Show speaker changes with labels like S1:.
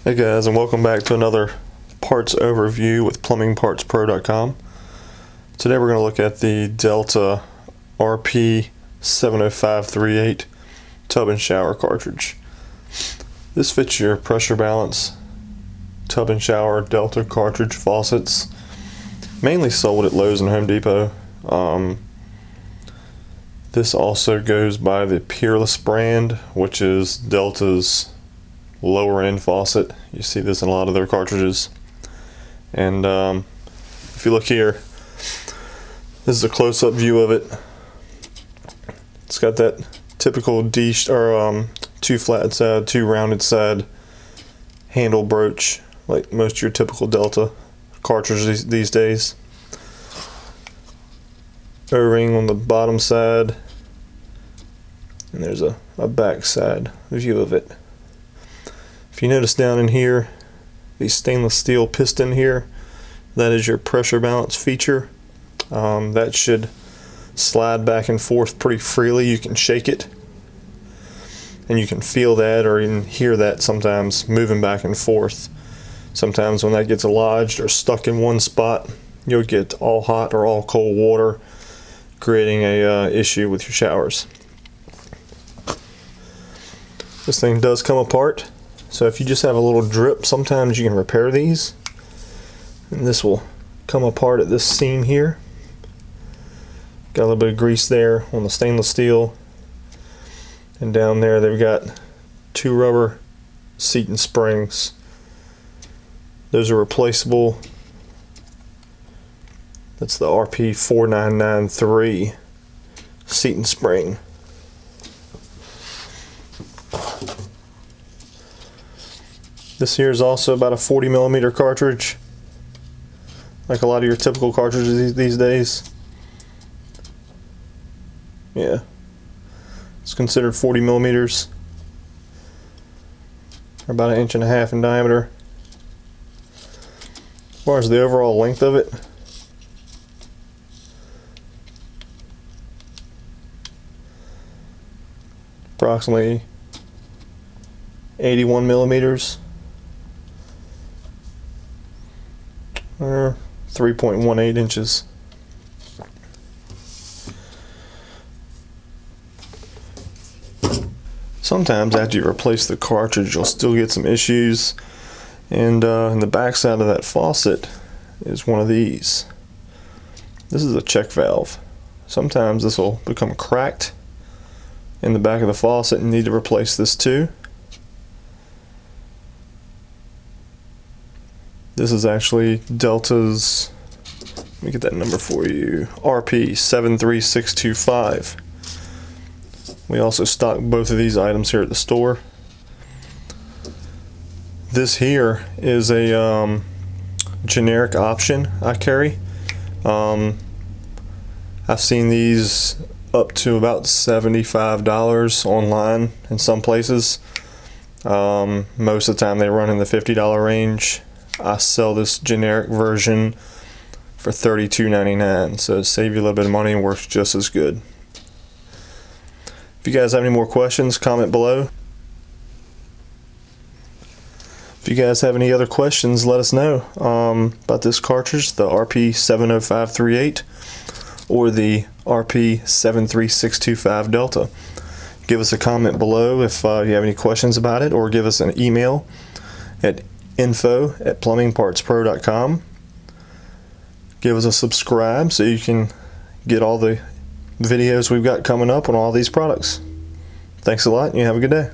S1: Hey guys, and welcome back to another parts overview with plumbingpartspro.com. Today we're going to look at the Delta RP70538 tub and shower cartridge. This fits your pressure balance tub and shower Delta cartridge faucets, mainly sold at Lowe's and Home Depot. This also goes by the Peerless brand, which is Delta's lower end faucet. You see this in a lot of their cartridges. And if you look here, this is a close-up view of it. It's got that typical two flat side, two rounded side handle broach, like most of your typical Delta cartridges these days. O-ring on the bottom side, and there's a back side view of it. If you notice down in here, the stainless steel piston here, that is your pressure balance feature. That should slide back and forth pretty freely. You can shake it, and you can feel that or even hear that sometimes moving back and forth. Sometimes when that gets lodged or stuck in one spot, you'll get all hot or all cold water, creating a issue with your showers. This thing does come apart. So if you just have a little drip, sometimes you can repair these. And this will come apart at this seam here. Got a little bit of grease there on the stainless steel. And down there they've got two rubber seat and springs. Those are replaceable. That's the RP70538 seat and spring. This here is also about a 40mm cartridge, like a lot of your typical cartridges these days. Yeah, it's considered 40mm, or about 1.5 inches in diameter. As far as the overall length of it, approximately 81mm. Or 3.18 inches. Sometimes after you replace the cartridge, you'll still get some issues. And in the back side of that faucet is one of these. This is a check valve. Sometimes this will become cracked in the back of the faucet and need to replace this too. This is actually Delta's, let me get that number for you, RP73625. We also stock both of these items here at the store. This here is a generic option I carry. I've seen these up to about $75 online in some places. Most of the time they run in the $50 range. I sell this generic version for $32.99, so it saves you a little bit of money and works just as good. If you guys have any more questions, comment below. If you guys have any other questions, let us know about this cartridge, the RP70538 or the RP73625 Delta. Give us a comment below if you have any questions about it, or give us an email at info@plumbingpartspro.com. Give us a subscribe so you can get all the videos we've got coming up on all these products. Thanks a lot, and you have a good day.